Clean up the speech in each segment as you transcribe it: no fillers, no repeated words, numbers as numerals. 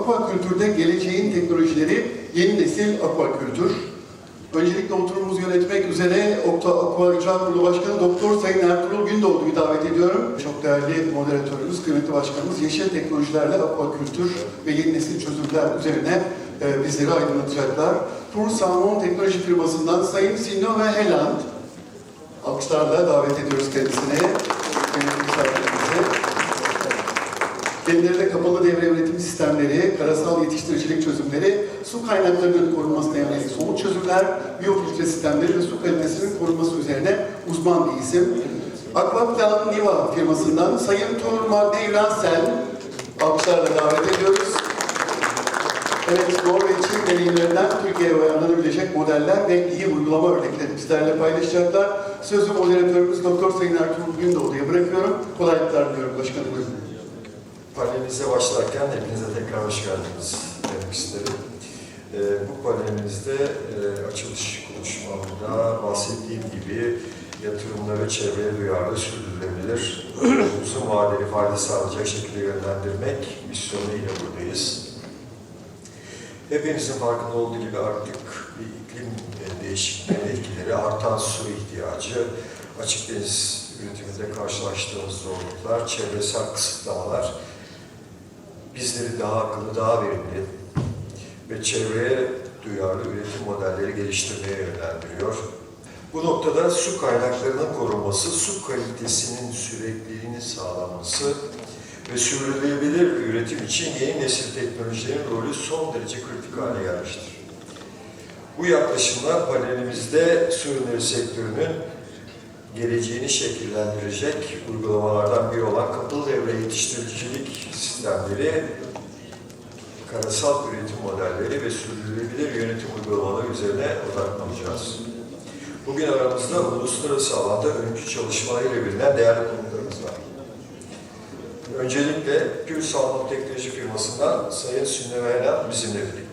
Akuakültürde geleceğin teknolojileri, yeni nesil akuakültür. Öncelikle oturumumuzu yönetmek üzere OctoAqua İcra Kurulu Başkanı Doktor Sayın Ertuğrul Gündoğdu'yu davet ediyorum. Çok değerli moderatörümüz, kıymetli başkanımız, yeşil teknolojilerle akuakültür ve yeni nesil çözümler üzerine bizleri aydınlatacaklar. Salmon Technology firmasından Sayın Synnove Helland, alkışlarla davet ediyoruz kendisine. Kendileri de kapalı devre üretim sistemleri, karasal yetiştiricilik çözümleri, su kaynaklarının korunmasına yönelik somut çözümler, biyofiltre sistemleri ve su kalitesinin korunması üzerine uzman bir isim. Aquaculture firmasından Sayın Ertuğrul alkışlarla davet ediyoruz. Evet, Norveç'in deneyimlerinden Türkiye'ye uyarlanabilecek modeller ve iyi uygulama örnekleri bizlerle paylaşacaklar. Sözü moderatörümüz Doktor Sayın Ertuğrul Gündoğdu'ya bırakıyorum. Kolaylıklar diliyorum başkanım. Panelimize başlarken hepinize tekrar hoş geldiniz demek isterim. Bu panelimizde açılış konuşmamda bahsettiğim gibi yatırımları çevreye duyarlı, sürdürülebilir, uzun vadeli fayda sağlayacak şekilde yönlendirmek misyonuyla buradayız. Hepinizin farkında olduğu gibi artık bir iklim değişikliğinin etkileri, artan su ihtiyacı, açık deniz üretiminde karşılaştığımız zorluklar, çevresel kısıtlamalar bizleri daha akıllı, daha verimli ve çevreye duyarlı üretim modelleri geliştirmeye yönlendiriyor. Bu noktada su kaynaklarının korunması, su kalitesinin sürekliliğinin sağlanması ve sürdürülebilir üretim için yeni nesil teknolojilerin rolü son derece kritik hale gelmiştir. Bu yaklaşımlar panelimizde su ürünleri sektörünün geleceğini şekillendirecek uygulamalardan biri olan kapalı devre yetiştiricilik sistemleri, karasal üretim modelleri ve sürdürülebilir yönetim uygulamaları üzerine odaklanacağız. Bugün aramızda uluslararası alanda öncü çalışmalarıyla bilinen değerli konuklarımız var. Öncelikle Salmon Technology firmasından Sayın Synnove Helland bizimle birlikte.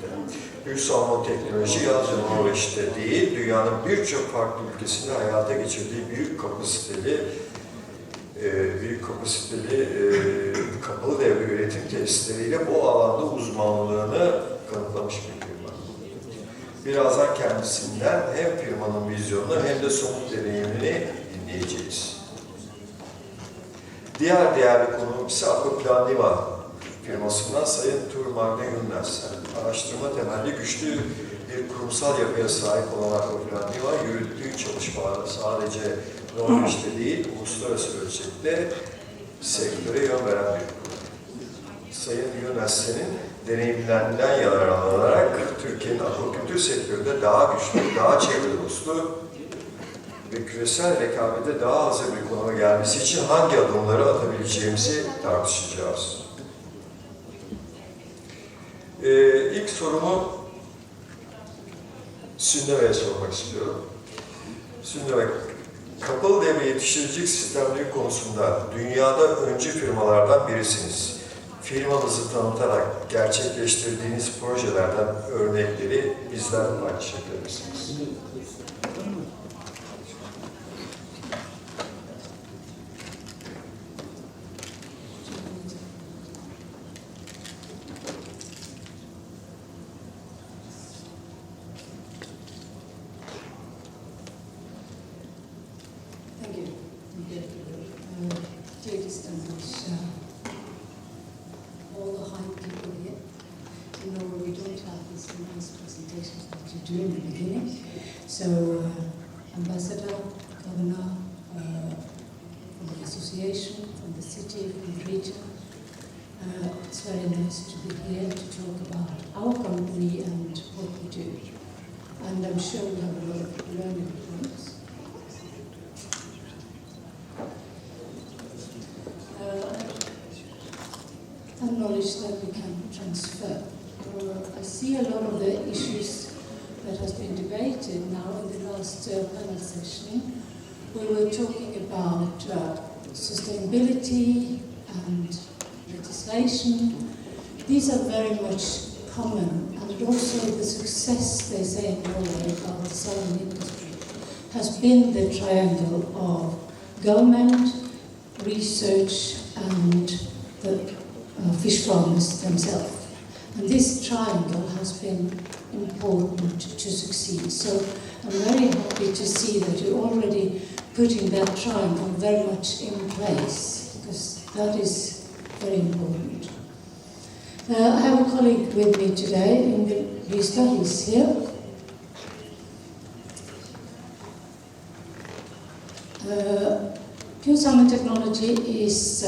Salmon Technology yalnızca Norveç'te değil, dünyanın birçok farklı ülkesinde hayata geçirdiği büyük kapasiteli kapalı devre üretim testleriyle bu alanda uzmanlığını kanıtlamış bir firma. Birazdan kendisinden hem firmanın vizyonunu hem de somut deneyimini dinleyeceğiz. Diğer değerli konuğum ise Aquaculture firmasından Sayın Ertuğrul araştırma temelli güçlü bir kurumsal yapıya sahip olan Aquaculture yürüttüğü çalışmalarda sadece Norveç'te değil, uluslararası ölçekte sektöre yön veren bir kurum. Sayın Yunus'un deneyimlerinden yararlanarak Türkiye'nin akvakultür sektöründe daha güçlü, daha çevre dostu ve küresel rekabete daha hazır bir konuma gelmesi için hangi adımları atabileceğimizi tartışacağız. İlk sorumu Synnove'ye sormak istiyorum. Synnove, kapalı devre yetiştiricilik sistemleri konusunda dünyada öncü firmalardan birisiniz. Firmanızı tanıtarak gerçekleştirdiğiniz projelerden örnekleri bizlerle paylaşabilir misiniz? So, Ambassador, Governor, from the association, from the city, from the region, it's very nice to be here to talk about our company and what we do. And I'm sure we have a lot of learning points. And knowledge that we can transfer. I see a lot of the issues that has been debated now in the last panel session. We were talking about sustainability and legislation. These are very much common, and also the success, they say in Norway, of the salmon industry has been the triangle of government, research, and the fish farmers themselves. And And this triangle has been important to succeed. So I'm very happy to see that you're already putting that triangle very much in place, because that is very important. I have a colleague with me today, Lisa, he's here. Pure Salmon Technology is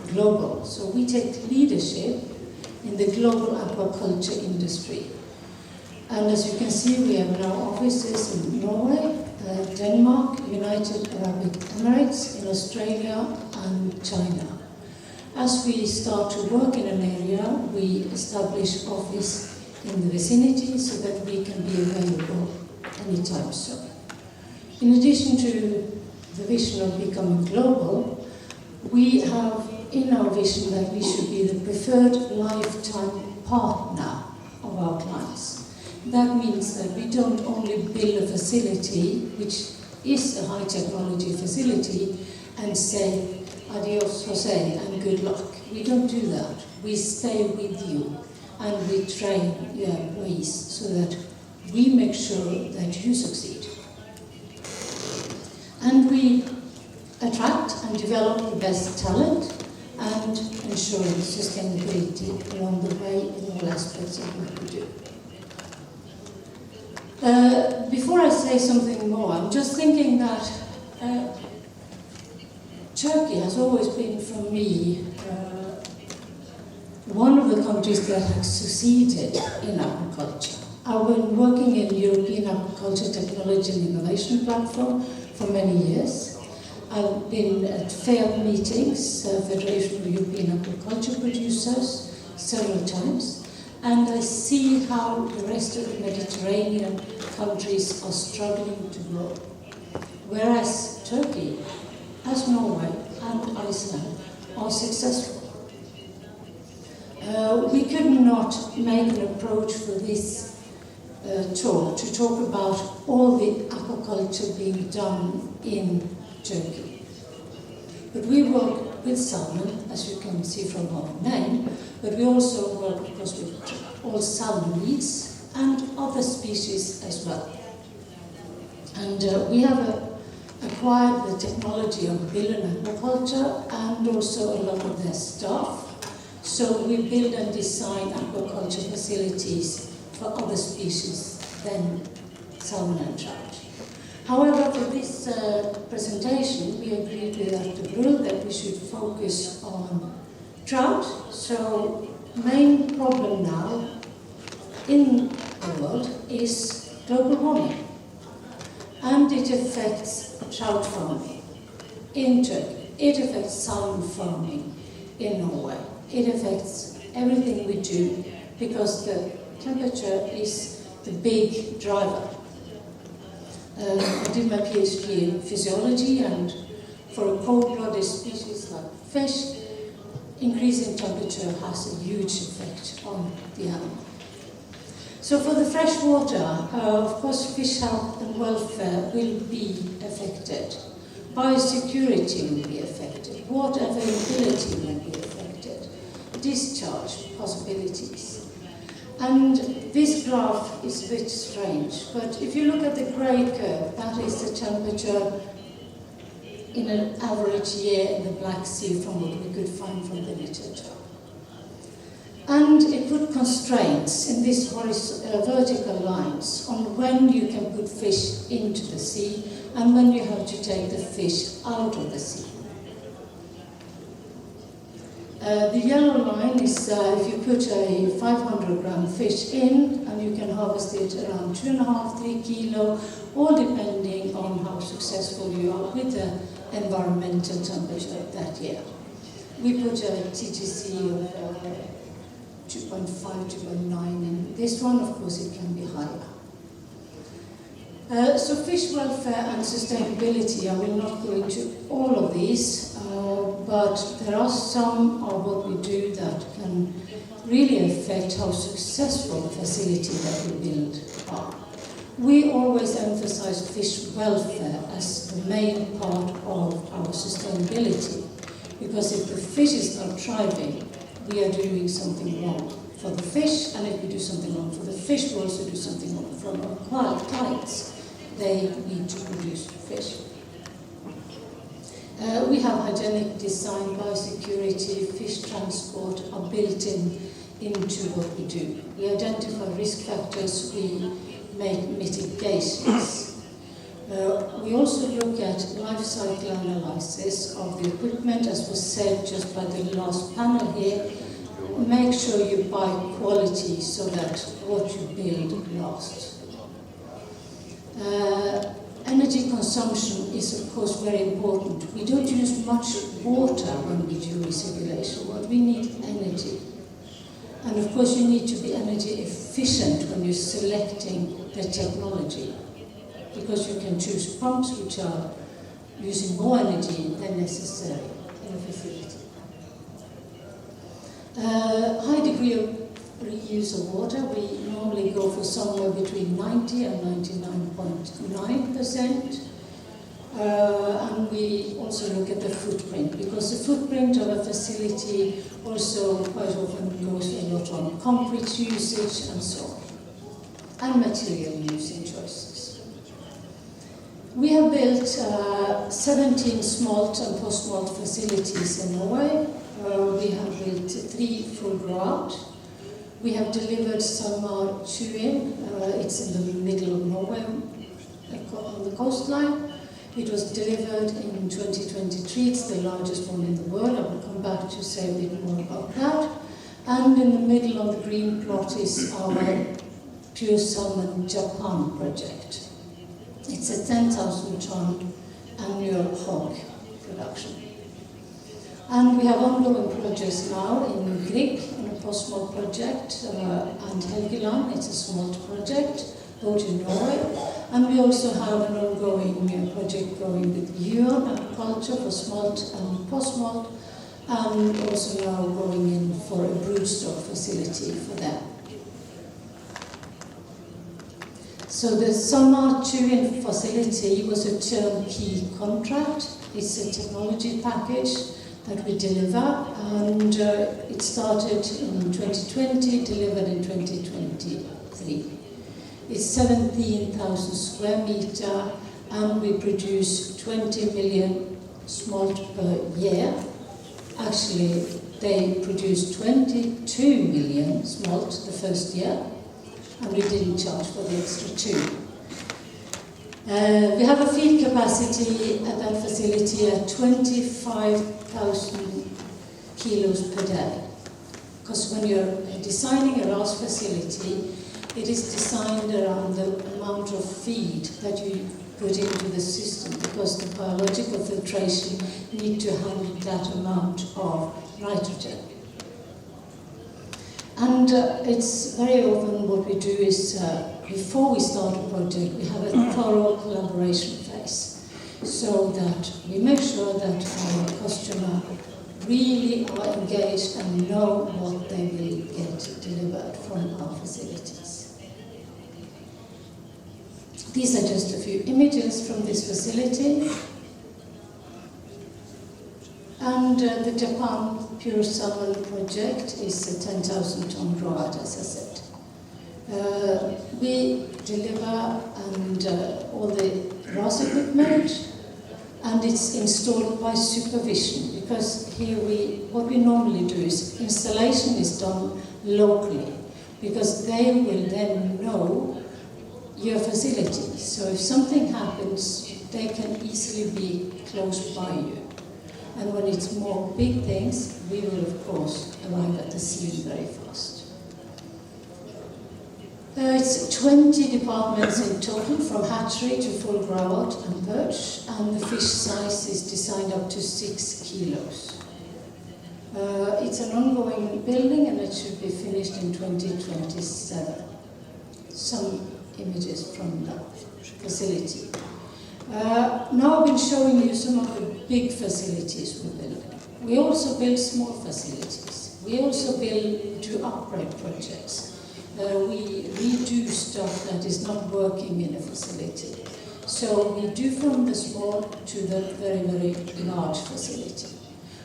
global, so we take leadership in the global aquaculture industry. And as you can see, we have now offices in Norway, Denmark, United Arab Emirates, in Australia and China. As we start to work in an area, we establish office in the vicinity so that we can be available anytime soon. In addition to the vision of becoming global, we have in our vision that we should be the preferred lifetime partner of our clients. That means that we don't only build a facility, which is a high technology facility, and say adios Jose and good luck. We don't do that. We stay with you and we train your employees so that we make sure that you succeed. And we attract and develop the best talent and ensuring sustainability along the way in all aspects of what we do. Before I say something more, I'm just thinking that Turkey has always been, for me, one of the countries that has succeeded in aquaculture. I've been working in European Aquaculture Technology and Innovation Platform for many years. I've been at FAIR meetings, Federation of European Aquaculture Producers, several times, and I see how the rest of the Mediterranean countries are struggling to grow. Whereas Turkey, as Norway and Iceland, are successful. We could not make an approach for this talk to talk about all the aquaculture being done in Turkey. But we work with salmon, as you can see from our name, but we also work, of course, with all salmon meats and other species as well. And we have acquired the technology of Billen Aquaculture and also a lot of their staff. So we build and design aquaculture facilities for other species than salmon and trout. However, for this presentation, we agreed with Ertuğrul that we should focus on trout. So main problem now in the world is global warming. And it affects trout farming in Turkey. It affects salmon farming in Norway. It affects everything we do because the temperature is the big driver. I did my PhD in physiology, and for a cold-blooded species like fish, increasing temperature has a huge effect on the animal. So for the fresh water, of course, fish health and welfare will be affected. Biosecurity will be affected. Water availability will be affected. Discharge possibilities. And this graph is a bit strange, but if you look at the grey curve, that is the temperature in an average year in the Black Sea from what we could find from the literature. And it put constraints in these vertical lines on when you can put fish into the sea and when you have to take the fish out of the sea. The yellow line is if you put a 500-gram fish in, and you can harvest it around 2.5–3 kilo, all depending on how successful you are with the environmental temperature that year. We put a TGC of 2.5, 2.9 in this one. Of course, it can be higher. So fish welfare and sustainability, I will not go into all of these, but there are some of what we do that can really affect how successful the facility that we build are. We always emphasize fish welfare as the main part of our sustainability, because if the fish is not thriving, we are doing something wrong. for the fish, and if we do something wrong for the fish, we also do something wrong for our clients. They need to produce fish. We have hygienic design, biosecurity, fish transport are built into what we do. We identify risk factors, we make mitigations. We also look at life cycle analysis of the equipment, as was said just by the last panel here. Make sure you buy quality so that what you build lasts. Energy consumption is of course very important. We don't use much water when we do recirculation, but we need energy. And of course you need to be energy efficient when you're selecting the technology, because you can choose pumps which are using more energy than necessary in a facility. High degree of reuse of water, we normally go for somewhere between 90 and 99.9%. And we also look at the footprint, because the footprint of a facility also quite often goes a lot on concrete usage and so on, and material using choices. We have built 17 smolt and post-smolt facilities in Norway. We have built 3 full grow-out. We have delivered Salmon Technology. It's in the middle of Norway, on the coastline. It was delivered in 2023. It's the largest one in the world. I will come back to say a bit more about that. And in the middle of the green plot is our Pure Salmon Japan project. It's a 10,000 ton annual hog production. And we have ongoing projects now in Grieg, in a post-smolt project, and Helgeland, it's a smolt project, both in Norway. And we also have an ongoing project going with Yeni Aquaculture for smolt and post-smolt, and also now going in for a broodstock facility for them. So the Salmon Technology facility was a turnkey contract. It's a technology package that we deliver, and it started in 2020, delivered in 2023. It's 17,000 square meter, and we produce 20 million smolt per year. Actually, they produced 22 million smolt the first year, and we didn't charge for the extra 2. We have a feed capacity at that facility at 25,000 kilos per day. Because when you're designing a RAS facility, it is designed around the amount of feed that you put into the system, because the biological filtration need to handle that amount of nitrogen. And it's very often what we do is, before we start a project, we have a thorough collaboration phase, so that we make sure that our customer really are engaged and know what they will get delivered from our facilities. These are just a few images from this facility. And the Japan Pure Salmon project is a 10,000 ton grow-out, as I said. We deliver and all the RAS equipment, and it's installed by supervision, because here what we normally do is installation is done locally, because they will then know your facility. So if something happens, they can easily be close by you. And when it's more big things, we will of course arrive at the scene very fast. It's 20 departments in total, from hatchery to full grow-out and perch, and the fish size is designed up to 6 kilos. It's an ongoing building, and it should be finished in 2027. Some images from that facility. Now I've been showing you some of the big facilities we build. We also build small facilities. We also do upgrade projects. We redo stuff that is not working in a facility. So we do from the small to the very, very large facility.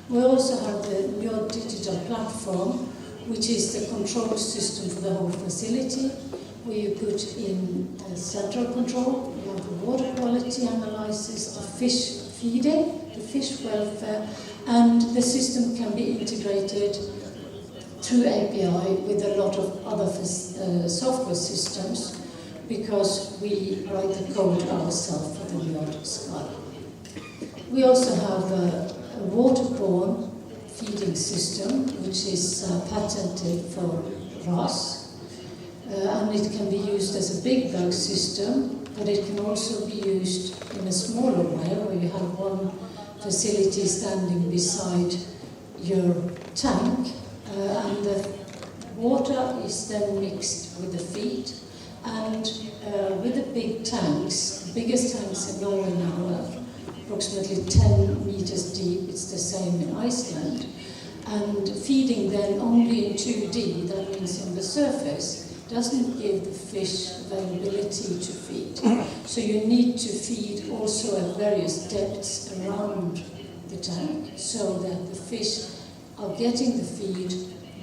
We also have the new digital platform which is the control system for the whole facility, where you put in central control, you have the water quality analysis, the fish feeding, the fish welfare, and the system can be integrated through API with a lot of other software systems, because we write the code ourselves for the large scale. We also have a waterborne feeding system, which is patented for RAS, and it can be used as a big bag system, but it can also be used in a smaller way, where you have one facility standing beside your tank, and the water is then mixed with the feed, and with the big tanks, the biggest tanks in Norway now are approximately 10 meters deep, it's the same in Iceland, and feeding then only in 2D, that means in the surface, doesn't give the fish availability to feed. So you need to feed also at various depths around the tank, so that the fish are getting the feed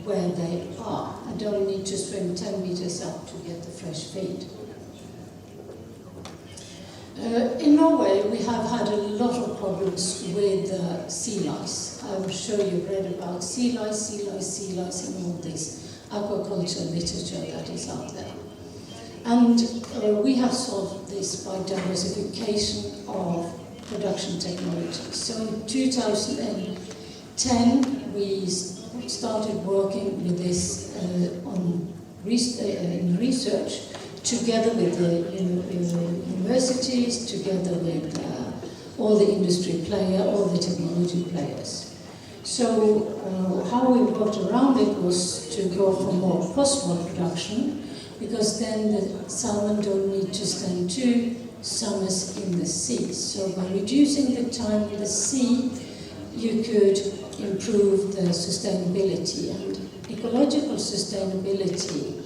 where they are. I don't need to swim 10 meters up to get the fresh feed. In Norway, we have had a lot of problems with sea lice. I'm sure you've read about sea lice, and all this aquaculture literature that is out there. And we have solved this by diversification of production technology. So in 2010, we started working with this in research, together with the universities, together with all the industry players, all the technology players. So how we worked around it was to go for more post-smolt production, because then the salmon don't need to spend 2 summers in the sea. So by reducing the time in the sea, you could improve the sustainability. And ecological sustainability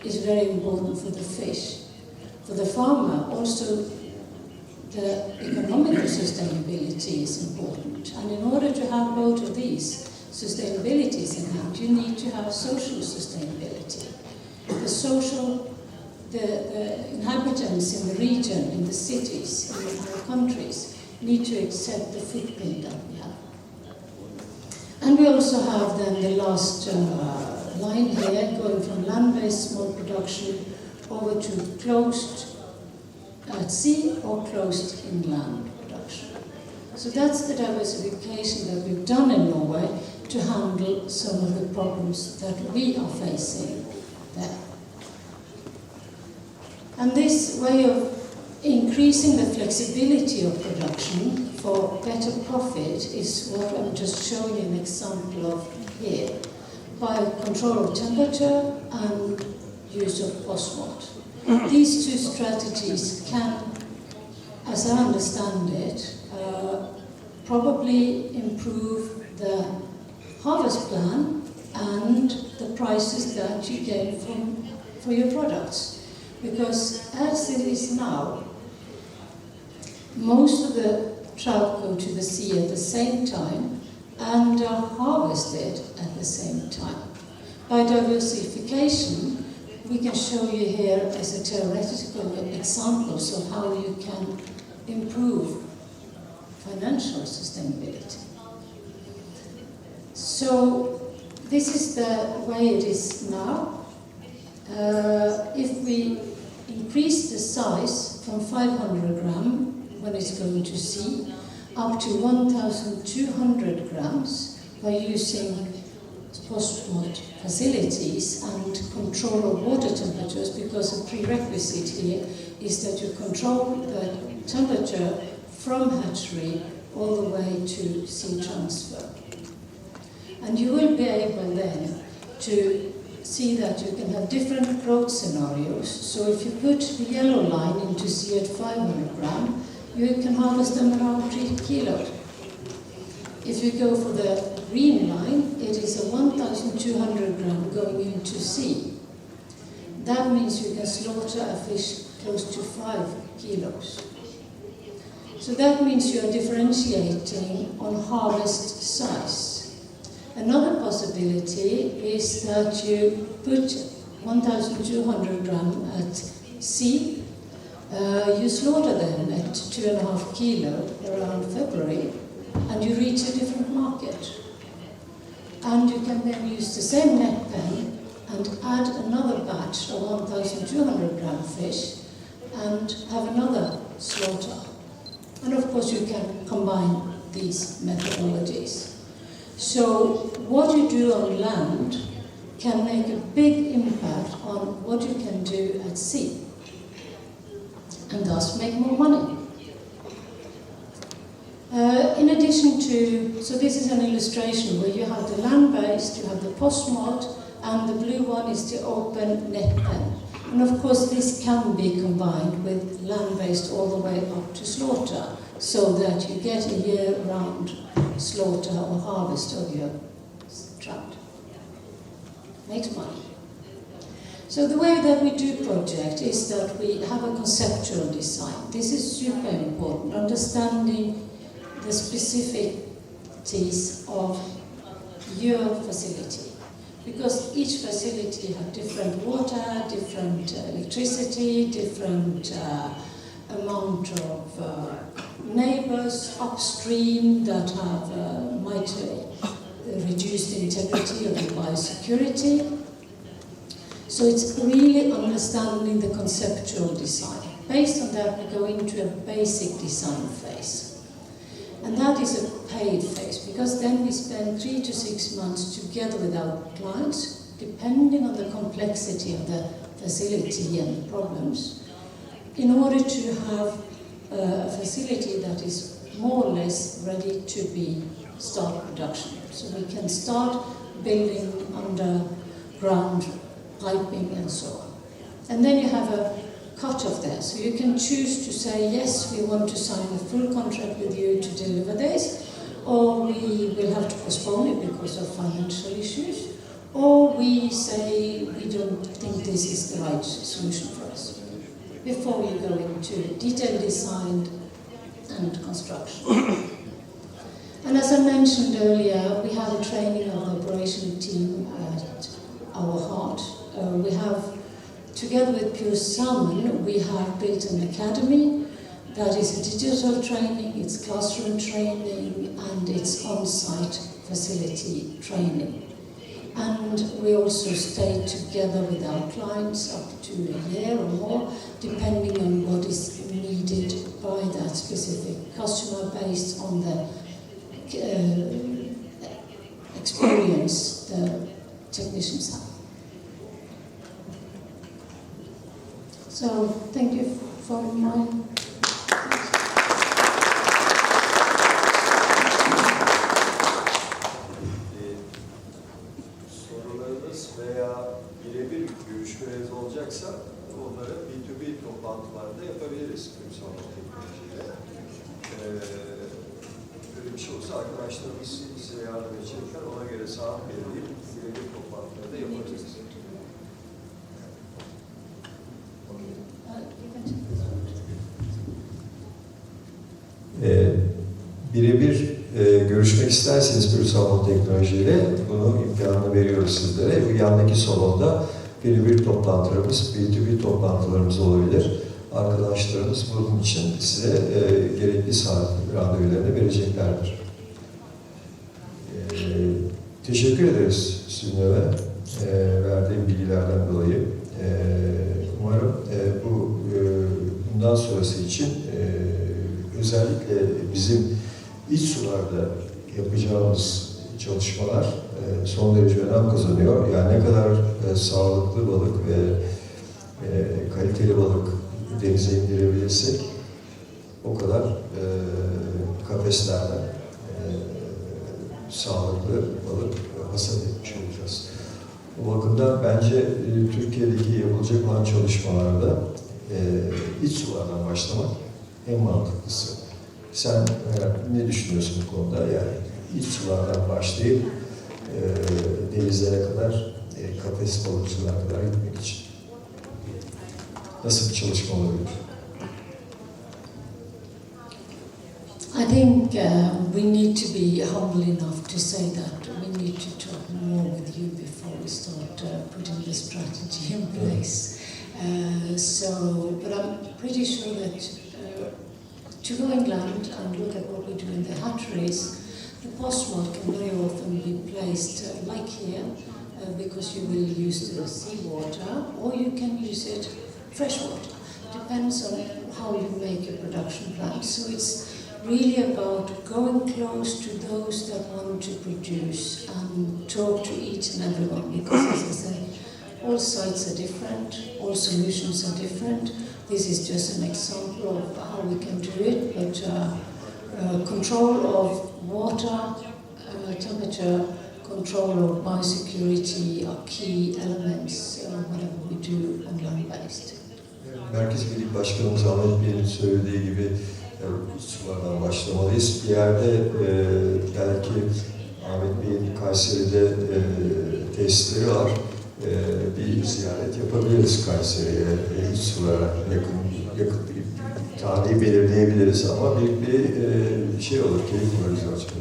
is very important for the fish. For the farmer, also the economical sustainability is important. And in order to have both of these sustainabilities in hand, you need to have social sustainability. The inhabitants in the region, in the cities, in our countries, need to accept the footprint that we have. And we also have then the last line here, going from land-based small production over to closed at sea or closed inland production. So that's the diversification that we've done in Norway to handle some of the problems that we are facing there. And this way of increasing the flexibility of production for better profit is what I'm just showing you an example of here, by control of temperature and use of post-smolt. These two strategies can, as I understand it, probably improve the harvest plan and the prices that you get for your products. Because as it is now, most of the trout go to the sea at the same time and are harvested at the same time. By diversification, we can show you here as a theoretical examples of how you can improve financial sustainability. So this is the way it is now. If we increase the size from 500 grams when it's going to sea up to 1,200 grams by using post-smolt facilities and control of water temperatures, because a prerequisite here is that you control the temperature from hatchery all the way to sea transfer. And you will be able then to see that you can have different growth scenarios. So if you put the yellow line into sea at 500 grams, you can harvest them around 3 kilos. If you go for the green line, it is a 1,200 gram going into sea. That means you can slaughter a fish close to 5 kilos. So that means you are differentiating on harvest size. Another possibility is that you put 1,200 gram at sea, you slaughter them at 2.5 kilo around February, and you reach a different market. And you can then use the same net pen and add another batch of 1,200 gram fish and have another slaughter. And of course you can combine these methodologies. So what you do on land can make a big impact on what you can do at sea, and thus make more money. In addition to, so this is an illustration where you have the land-based, you have the post-smolt, and the blue one is the open net pen. And of course this can be combined with land-based all the way up to slaughter, so that you get a year-round slaughter or harvest of your trout. Makes money. So the way that we do project is that we have a conceptual design. This is super important, understanding the specificities of your facility. Because each facility has different water, different electricity, different amount of neighbors upstream that have might reduced integrity of the biosecurity. So it's really understanding the conceptual design. Based on that, we go into a basic design phase. And that is a paid phase, because then we spend 3 to 6 months together with our clients, depending on the complexity of the facility and the problems, in order to have a facility that is more or less ready to be start production. So we can start building underground piping and so on. And then you have a cut-off there. So you can choose to say, yes, we want to sign a full contract with you to deliver this, or we will have to postpone it because of financial issues, or we say we don't think this is the right solution for us, before you go into detailed design and construction. And as I mentioned earlier, we have a training of the operation team at our heart. We have, together with Pure Salmon, we have built an academy that is a digital training, it's classroom training, and it's on-site facility training. And we also stay together with our clients up to a year or more, depending on what is needed by that specific customer based on the experience the technicians have. So, thank you for my... Sorularınız veya birebir görüşmeleriniz olacaksa onları B2B toplantılarda yapabiliriz. Salmon Technology'de. Böyle bir şey olursa arkadaşlarımız size yardım edecekler. Ona göre saat belirleyip birebir toplantılarda yapabiliriz. Birebir görüşmek isterseniz bir Salmon Technology ile bunu imkanını veriyoruz sizlere. Bu yandaki salonda birebir toplantılarımız, B2B toplantılarımız olabilir. Arkadaşlarımız bunun için size gerekli saat randevularını vereceklerdir. Teşekkür ederiz Synnove verdiğim bilgilerden dolayı. Umarım bundan sonrası için özellikle bizim iç sularda yapacağımız çalışmalar son derece önem kazanıyor. Yani ne kadar sağlıklı balık ve kaliteli balık denize indirebilirsek o kadar kafeslerden sağlıklı balık hasat etmiş olacağız. Bu bakımdan bence Türkiye'deki yapılacak olan çalışmalarda iç sulardan başlamak en mantıklısı. Sen ne düşünüyorsun bu konuda? Yani iç sulardan başlayıp denizlere kadar, kafes balıkçılara kadar gitmek için. Nasıl bir çalışma olabilir? I think we need to be humble enough to say that we need to talk more with you before we start putting the strategy in place. But I'm pretty sure that to go England and look at what we do in the hatcheries, the postmod can very often be placed like here, because you will use the seawater, or you can use it freshwater. Depends on how you make your production plan. So it's really about going close to those that want to produce and talk to each and everyone, because as I say, all sites are different, all solutions are different. This is just an example of how we can do it, but control of water, temperature, control of biosecurity are key elements whatever we do on land-based. Merkez Birlik Başkanımız Ahmet Bey'in söylediği gibi sulardan başlamalıyız. Bir yerde belki Ahmet Bey'in Kayseri'de tesisleri var. Bir ziyaret yapabiliriz Kayseri'ye. İç sulara yakın bir tarihi belirleyebiliriz ama bir şey olur, keyif olur bize açıkçası.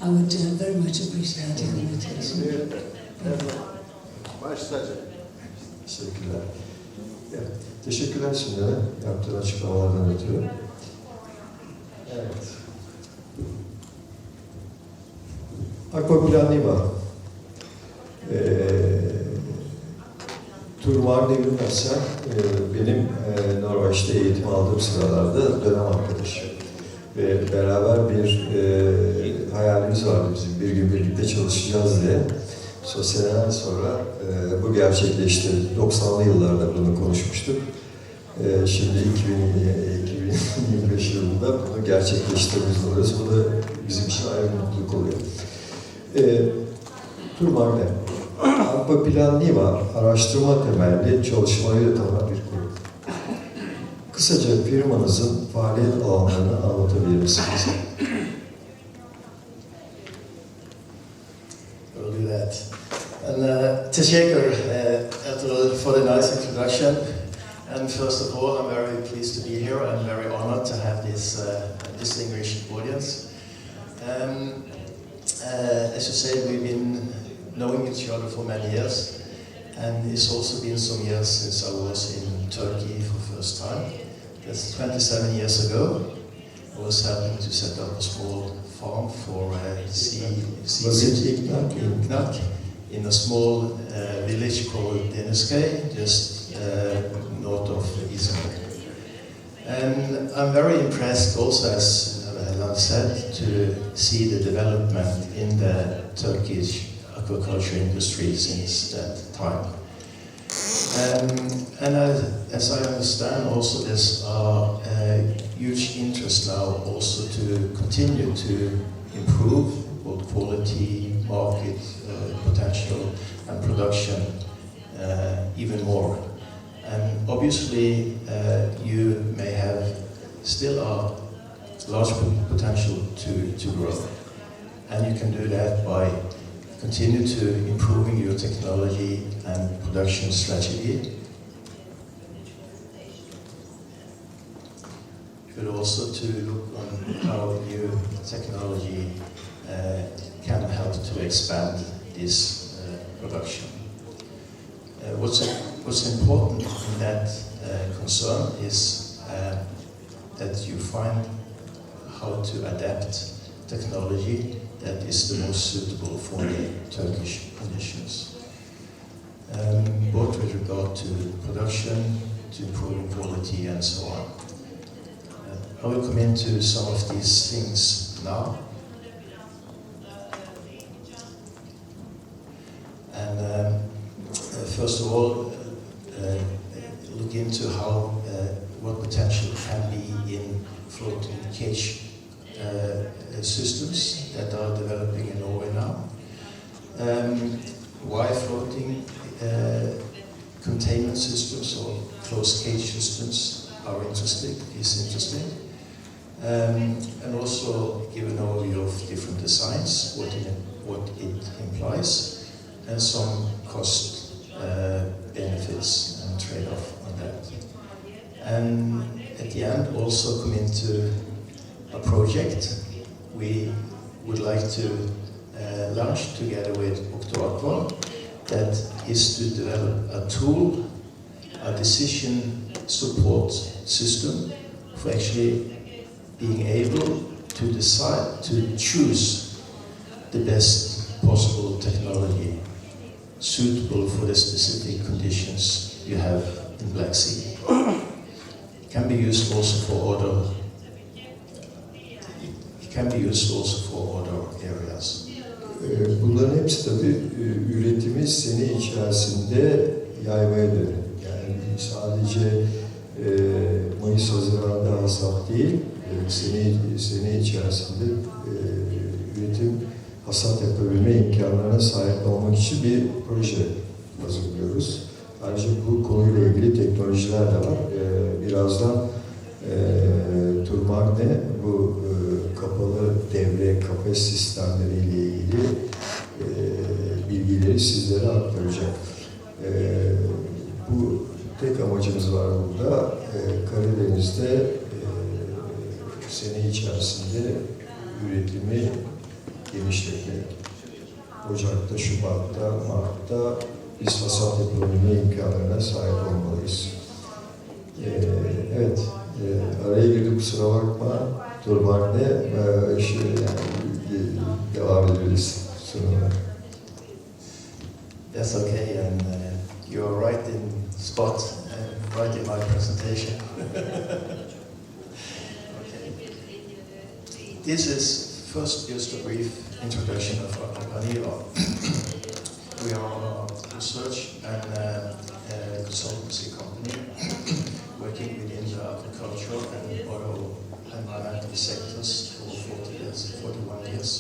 I would very much appreciate the invitation. Başlayacak. Teşekkürler. Teşekkürler Synnove yaptığın açıklamalardan ötürü. Evet. Aquaculturde. Turmar Demirmezsen benim Norveç'te eğitim aldığım sıralarda dönem arkadaşım. Ve beraber bir hayalimiz vardı bizim, bir gün birlikte çalışacağız diye. Seneler sonra bu gerçekleşti. 90'lı yıllarda bunu konuşmuştuk. Şimdi 2025 yılında bunu gerçekleştirmiş oluyoruz. Bu da bizim için ayrı bir mutluluk oluyor. Turmar'da Aquaculturde araştırma temelli çalışmayı yürüten bir kurum. Kısaca firmanızın faaliyet alanlarını anlatabilir misiniz? We'll do that. And teşekkür Ertuğrul for the nice introduction. And first of all, I'm very pleased to be here. I'm very honored to have this distinguished audience. As you say, we've been knowing each other for many years, and it's also been some years since I was in Turkey for the first time. That's 27 years ago. I was helping to set up a small farm for Knak, in a small village called Deniskei, just north of Izmir. And I'm very impressed also, as Helland said, to see the development in the Turkish aquaculture industry since that time. And as I understand, also there's a huge interest now also to continue to improve both quality, market potential and production even more. And obviously you may have still a large potential to grow. And you can do that by continue to improving your technology and production strategy. But also to look on how new technology can help to expand this production. What's important in that concern is that you find how to adapt technology that is the most suitable for the Turkish conditions. Both with regard to production, to improving quality and so on. I will come into some of these things now. And first of all, look into how what potential can be in floating cage systems that are developing in Norway now. Why floating containment systems or closed cage systems are interesting, and also give an overview of different designs, what it implies, and some cost benefits and trade-off on that. And at the end also come into a project we would like to launch together with OctoAqua, that is to develop a tool, a decision support system for actually being able to decide, to choose the best possible technology suitable for the specific conditions you have in Black Sea. It can be used also for other areas. Bunların hepsi tabii üretimi sene içerisinde yaymaya dönük. Yani sadece Mayıs-Haziran'da hasat değil, sene içerisinde üretim, hasat yapabilme imkanlarına sahip olmak için bir proje hazırlıyoruz. Ayrıca bu konuyla ilgili teknolojiler de var. Birazdan Turmagne bu kapalı devre kafes sistemleri ile ilgili bilgileri sizlere aktaracak. Bu tek amacımız var burada. Karadeniz'de sene içerisinde üretimi genişletmek. Ocak'ta, Şubat'ta, Mart'ta biz hasat yapabilme imkanlarına sahip olmalıyız. Evet, araya girdim, kusura bakma. Turmagne, devam edebiliriz sunumuna. That's okay, and you're right in spot, right in my presentation. Okay. This is first just a brief introduction of Aquaculture. We are a research and consultancy company working within the aquaculture and other environmental sectors for 41 years.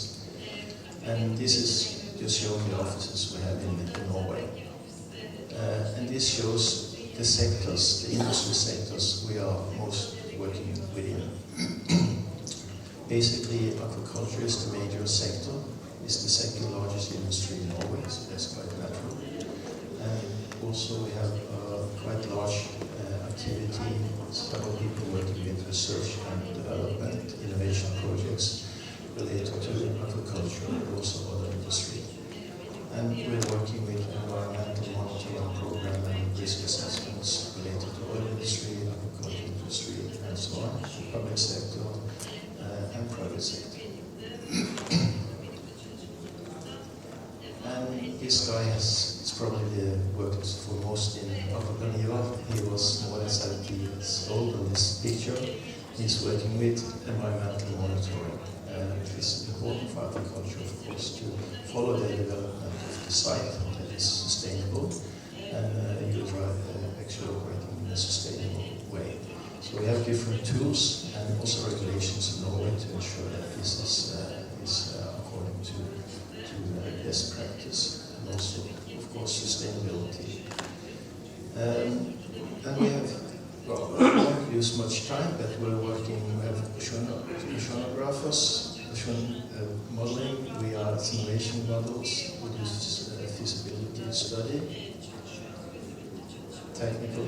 And this is just showing the offices we have in Norway. And this shows the sectors, the industry sectors we are most working within. Basically, aquaculture is the major sector. It's the second largest industry in Norway, so that's quite natural. And also we have quite large activity, several people working with research and development, innovation projects related to aquaculture and also other industry. And we're working with environmental monitoring program and risk assessments related to oil industry, aquaculture industry, and so on, public sector and private sector. And this guy is probably worked for most in Aquaculture. He was more than 70 years old in this picture. He's working with environmental monitoring. It's important for aquaculture, of course, to follow the development of the site that is sustainable and you drive actually operating in a sustainable way. So we have different tools and also regulations in Norway to ensure that this is according to best practice and also, of course, sustainability. And we have, well, we won't use much time, but we're working with oceanographers, modeling. We are simulation models. We do feasibility study, technical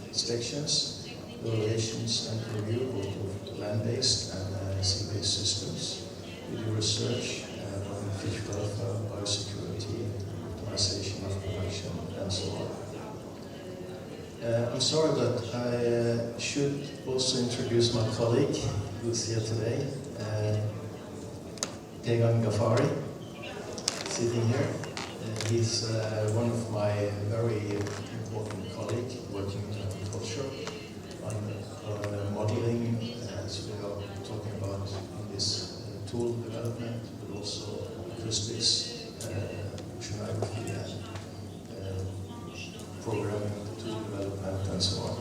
inspections, evaluations and review both of land-based and sea-based systems. We do research on fish welfare, biosecurity, optimization of production, and so on. I'm sorry, but I should also introduce my colleague who's here today, Degan Ghaffari, sitting here. He's one of my very important colleagues working in agriculture on modeling, as we are talking about in this tool development, but also acoustics, oceanography, and programming, tool development, and so on.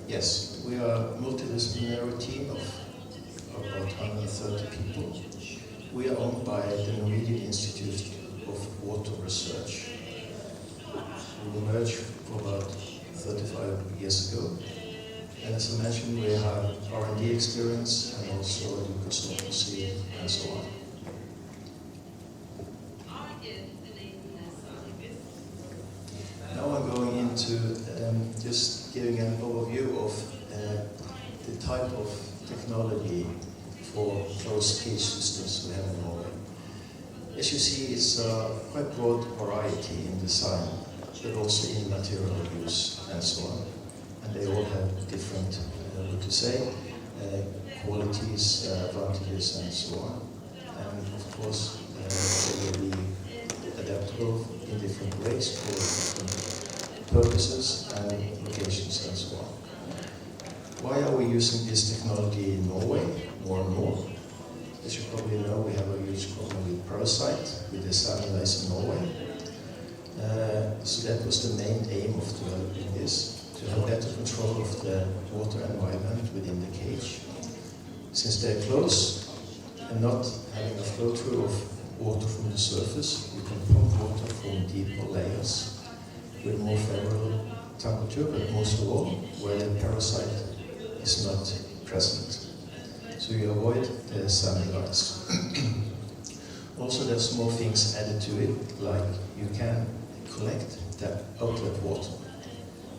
Yes, we are a multidisciplinary team of about 130 people. We are owned by the Norwegian Institute of Water Research. We emerged for about 35 years ago. And as I mentioned, we have R&D experience and also do consultancy and so on. Now I'm going into just giving an overview of the type of technology for closed cage systems we have in Norway. As you see, it's a quite broad variety in design, but also in material use and so on. And they all have different, qualities, advantages, and so on. And of course, they will be adaptable in different ways for different purposes and locations and so on. Why are we using this technology in Norway more and more? As you probably know, we have a huge problem with parasite, with the salmon lice in Norway. So that was the main aim of developing this, to have better control of the water environment within the cage. Since they're close and not having a flow through of water from the surface, you can pump water from deeper layers with more favorable temperature, but most of all, where the parasite is not present. So you avoid the salmon lice. Also, there's more things added to it, like you can collect the outlet water,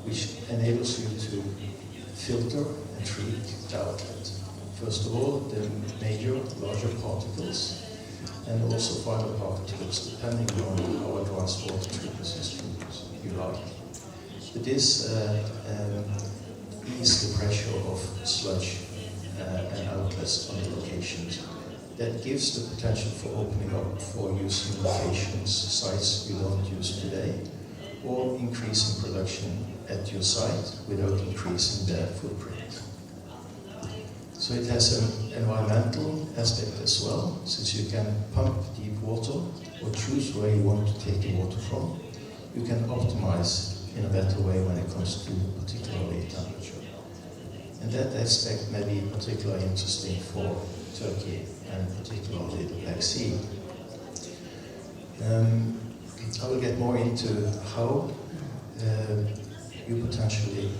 which enables you to filter and treat the outlet. First of all, the major, larger particles, and also finer particles, depending on how advanced water treatment systems you like. But this eases the pressure of sludge and outlets on the locations. That gives the potential for opening up for using locations, sites you don't use today, or increasing production at your site without increasing the footprint. So it has an environmental aspect as well, since you can pump deep water or choose where you want to take the water from. You can optimize in a better way when it comes to particularly temperature. And that aspect may be particularly interesting for Turkey and particularly the Black Sea. I will get more into how you potentially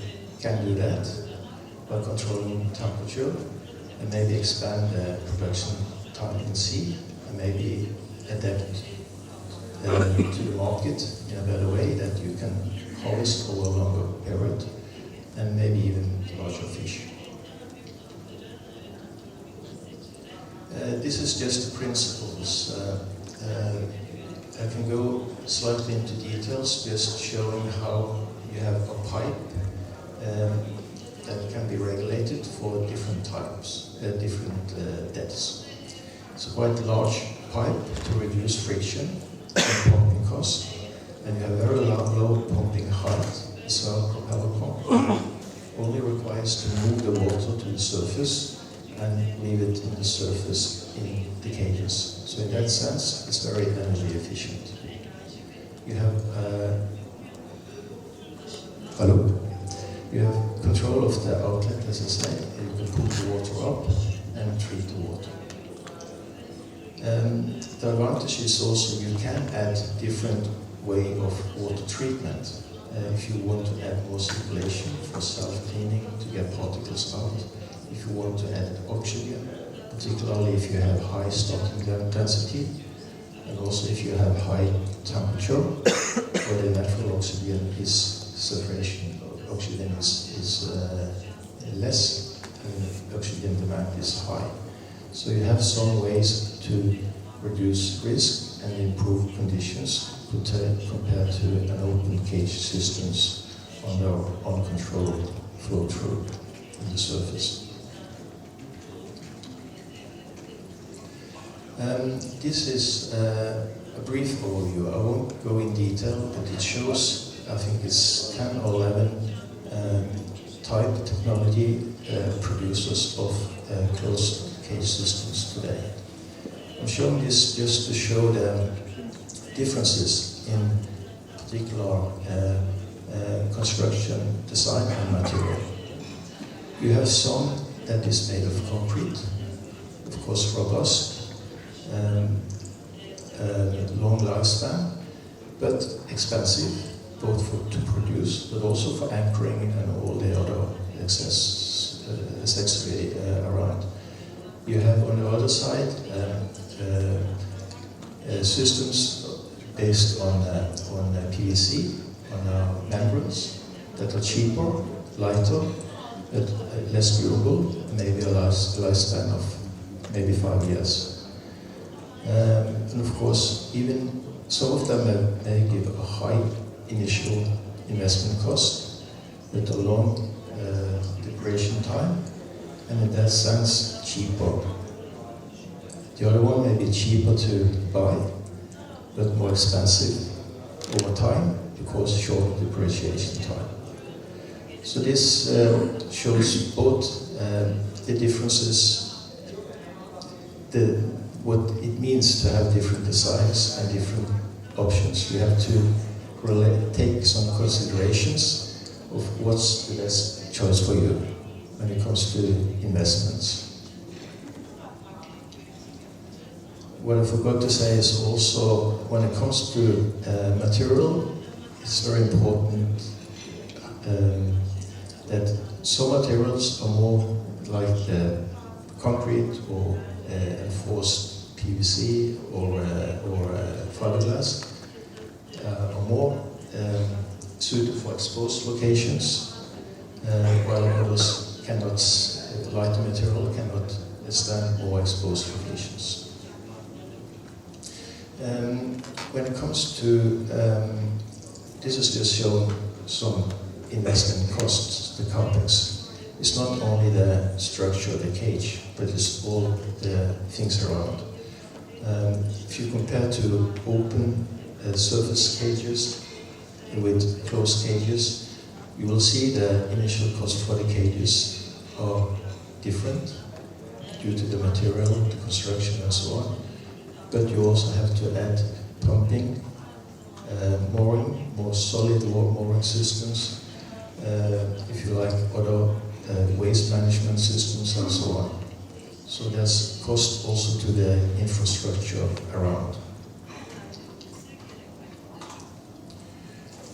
can do that by controlling temperature and maybe expand the production time in sea and maybe adapt to the market in a better way that you can harvest over a longer period and maybe even larger fish. This is just the principles. I can go slightly into details, just showing how you have a pipe that can be regulated for different types, different depths. It's a quite large pipe to reduce friction and pumping cost, and you have very low pumping height. So propeller pump only requires to move the water to the surface and leave it in the surface in the cages. So in that sense, it's very energy efficient. You have you have control of the outlet, as I say, and you can put the water up and treat the water. The advantage is also you can add different way of water treatment. If you want to add more circulation for self-cleaning to get particles out, if you want to add oxygen, particularly if you have high stocking density, and also if you have high temperature, where the natural oxygen is saturation, oxygen is less, and oxygen demand is high. So you have some ways to reduce risk and improve conditions compared to an open cage systems on their uncontrolled flow through in the surface. This is a brief overview. I won't go in detail, but it shows, I think it's 10 or 11 type technology producers of closed cage systems today. I'm showing this just to show the differences in particular construction, design and material. You have some that is made of concrete, of course robust, long lifespan, but expensive, both to produce, but also for anchoring and all the other accessory around. You have on the other side systems based on PVC, on membranes that are cheaper, lighter, but less durable, maybe a lifespan of maybe 5 years. And of course, even some of them may give a high initial investment cost, but a long depreciation time, and in that sense, cheaper. The other one may be cheaper to buy, but more expensive over time because short depreciation time. So this shows both the differences, what it means to have different designs and different options. You have to take some considerations of what's the best choice for you when it comes to investments. What I forgot to say is also, when it comes to material, it's very important that some materials are more like concrete or enforced PVC or fiberglass, are more suited for exposed locations, while others cannot, lighter material cannot stand more exposed locations. When it comes to, this is just showing some investment costs, the capex. It's not only the structure of the cage, but it's all the things around. If you compare to open surface cages with closed cages, you will see the initial cost for the cages are different due to the material, the construction and so on. But you also have to add pumping, mooring, more solid mooring systems, if you like, other waste management systems and so on. So there's cost also to the infrastructure around.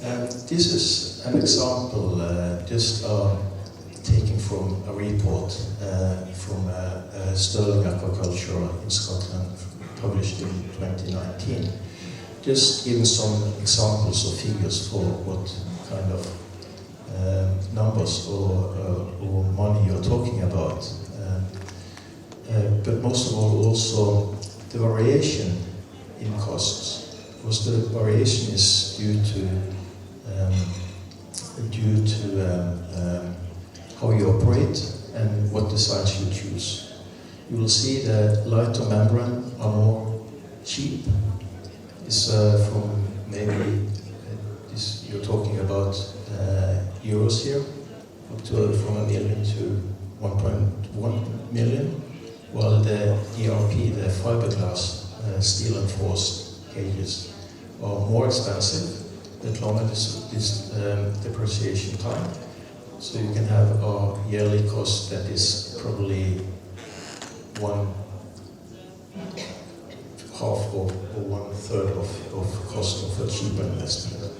And this is an example, just taken from a report from Sterling Aquaculture in Scotland, published in 2019. Just giving some examples or figures for what kind of numbers or money you're talking about. But most of all, also the variation in costs, because the variation is due to how you operate and what designs you choose. You will see that lighter membrane are more cheap. It's from maybe you're talking about euros here, up to from $1 million to 1.1 million, while the ERP, the fiberglass steel enforced cages, are more expensive, but longer depreciation time. So you can have a yearly cost that is probably 1/2 or 1/3 of cost of a cheaper investment.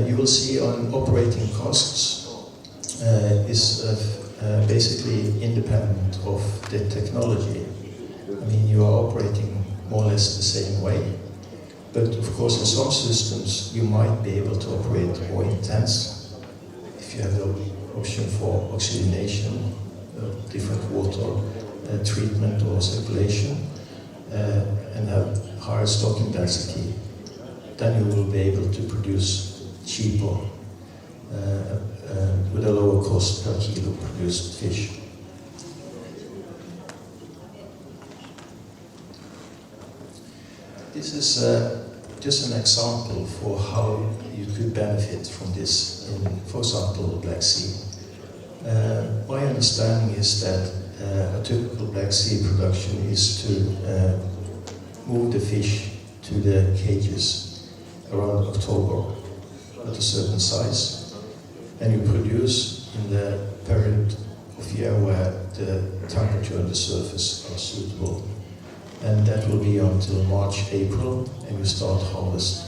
You will see on operating costs is basically independent of the technology. I mean, you are operating more or less the same way, but of course in some systems you might be able to operate more intense if you have the option for oxygenation, different water treatment or circulation, and have higher stocking density. Then you will be able to produce cheaper with a lower cost per kilo produced fish. This is just an example for how you could benefit from this in, for example, Black Sea. My understanding is that a typical Black Sea production is to move the fish to the cages around October at a certain size, and you produce in the period of year where the temperature on the surface are suitable. And that will be until March, April, and you start harvest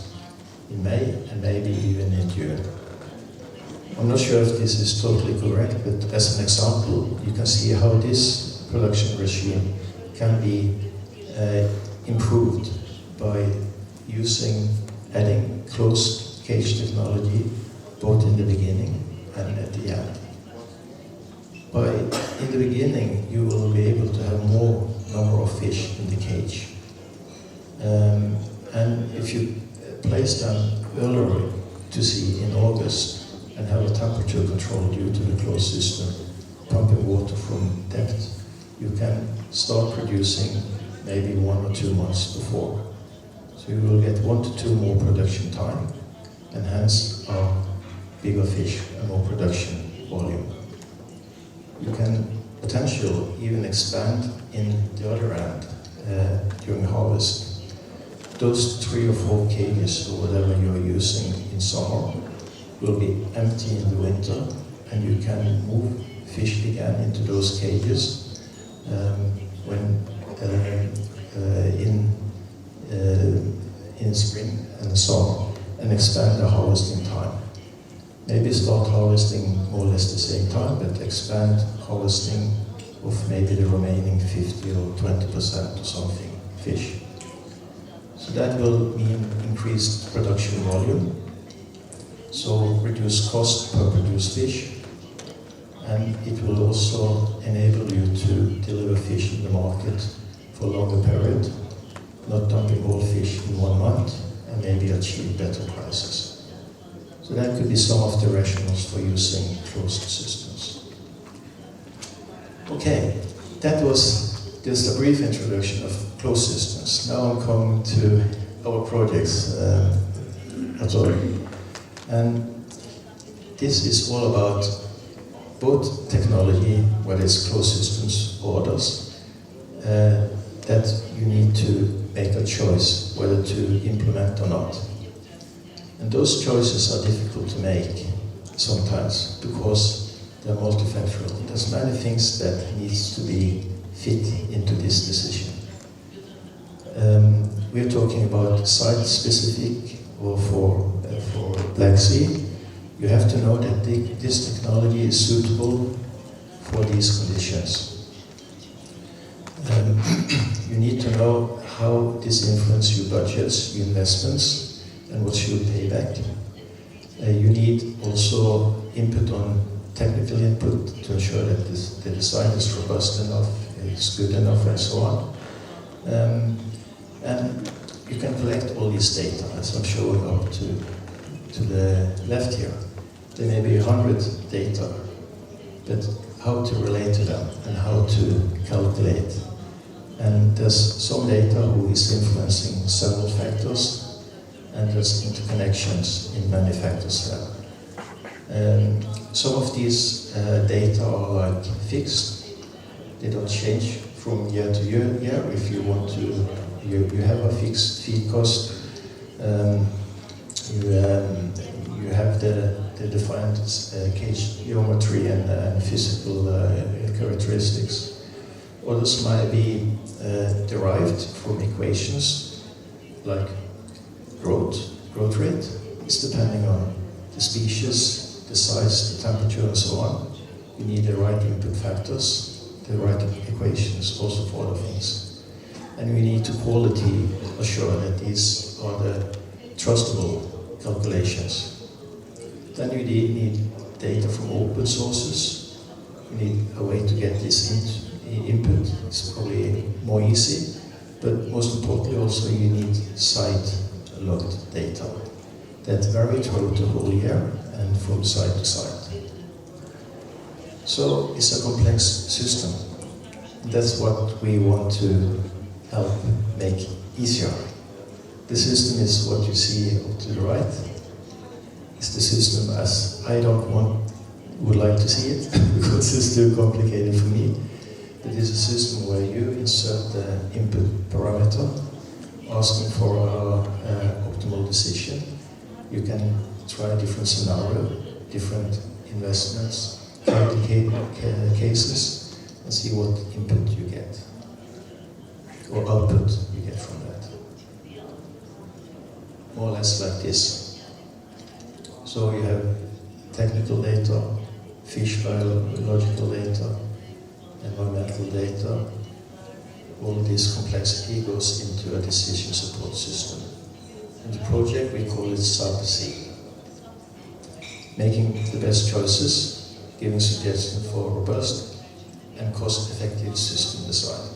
in May and maybe even in June. I'm not sure if this is totally correct, but as an example, you can see how this production regime can be improved by adding closed cage technology both in the beginning and at the end. in the beginning, you will be able to have more number of fish in the cage. And if you place them earlier to sea in August and have a temperature control due to the closed system, pumping water from depth, you can start producing maybe 1 or 2 months before. So you will get 1 to 2 more production time, and hence bigger fish and more production volume. You can potentially even expand in the other end during harvest. Those 3 or 4 cages or whatever you're using in summer will be empty in the winter, and you can move fish again into those cages in spring and summer, and expand the harvesting time. Maybe start harvesting more or less the same time, but expand harvesting of maybe the remaining 50 or 20% or something fish. So that will mean increased production volume, so reduce cost per produced fish, and it will also enable you to deliver fish in the market for a longer period, not dumping all fish in 1 month, and maybe achieve better prices. So that could be some of the rationales for using closed systems. Okay, that was just a brief introduction of closed systems. Now I'm coming to our projects at all. And this is all about both technology, whether it's closed systems or others, that you need to make a choice whether to implement or not. And those choices are difficult to make sometimes because they're multifactorial. There's many things that needs to be fit into this decision. We're talking about site-specific or for Black Sea. You have to know that this technology is suitable for these conditions. You need to know how this influences your budgets, your investments, and what's your payback. You need also input on technical input to ensure that the design is robust enough, it's good enough, and so on. And you can collect all these data, as I'm showing up to the left here. There may be 100 data, but how to relate to them and how to calculate. And there's some data who is influencing several factors, and there's interconnections in many factors there. Some of these data are like fixed. They don't change from year to year. If you want to, you have a fixed feed cost. You have the defined cage geometry and physical characteristics. Others might be derived from equations like growth rate. It's depending on the species, the size, the temperature, and so on. You need the right input factors, the right equations also for other things. And we need to quality assure that these are the trustable calculations. Then you need data from open sources. You need a way to get this input. It's probably more easy, but most importantly also you need site-logged data that vary throughout the whole year and from site to site. So it's a complex system. That's what we want to help make easier. The system is what you see to the right. It's the system as I would like to see it because it's too complicated for me. It is a system where you insert the input parameter, asking for an optimal decision. You can try different scenarios, different investments, cases, and see what input you get, or output you get from that. More or less like this. So you have technical data, fish biological data, environmental data. All this complexity goes into a decision support system. In the project we call it SABC. Making the best choices giving suggestions for robust and cost-effective system design,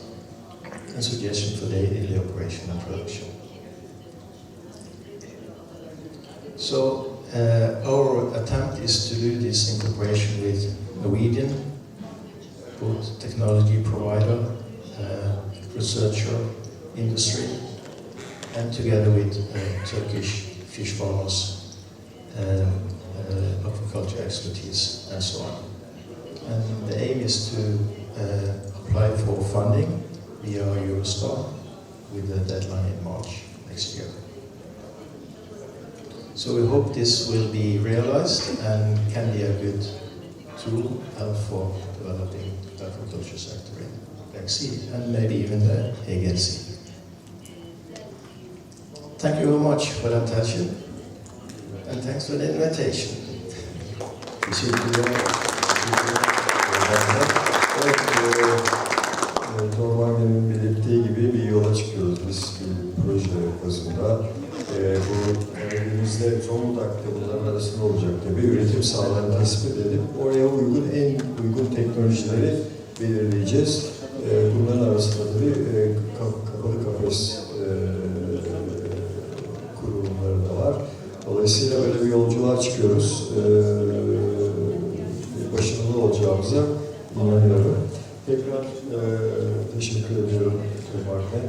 and suggestions for daily operation and production. So our attempt is to do this in cooperation with Norwegian, both technology provider, researcher, industry, and together with Turkish fish farmers, aquaculture expertise, and so on. And the aim is to apply for funding via Eurostar with a deadline in March next year. So we hope this will be realized and can be a good tool for developing the aquaculture sector in Black Sea and maybe even the Aegean Sea. Thank you very much for the attention and thanks for the invitation. Norman'ın belirttiği gibi bir yola çıkıyoruz biz bir proje bazında. Bu elimizde Zonguldak'ta bunların arasında olacak tabii üretim sahalarını tespit edip oraya uygun en uygun teknolojileri belirleyeceğiz. Bunların arasında tabii kapalı kafes kurulumları da var. Dolayısıyla böyle bir yolculuğa çıkıyoruz. Başarılı olacağımıza inanıyorum. Tekrar teşekkür ediyorum Ömer'e.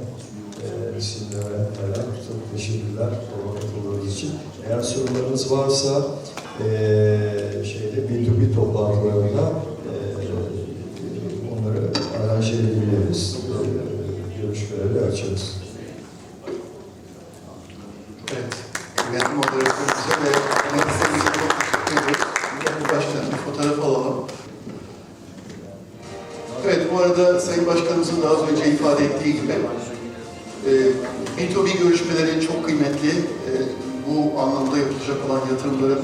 Synnove Helland, çok teşekkürler katıldığınız için. Eğer sorularınız varsa B2B toplantılarında onları aranje edebiliriz. Görüşmeleri açarız. Evet, kıymetli moderatörümüze ve yöneticilerimize çok teşekkür ediyoruz. Başkanım, bir fotoğraf alalım. Evet, bu arada Sayın Başkanımızın daha az önce ifade ettiği gibi B2B görüşmeleri çok kıymetli. Bu anlamda yapılacak olan yatırımların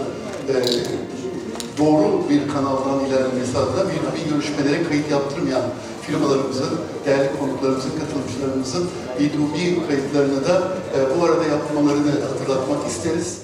doğru bir kanaldan ilerlemesi adına B2B görüşmelere kayıt yaptırmayan firmalarımızın, değerli konuklarımızın, katılımcılarımızın B2B kayıtlarını da bu arada yapmalarını hatırlatmak isteriz.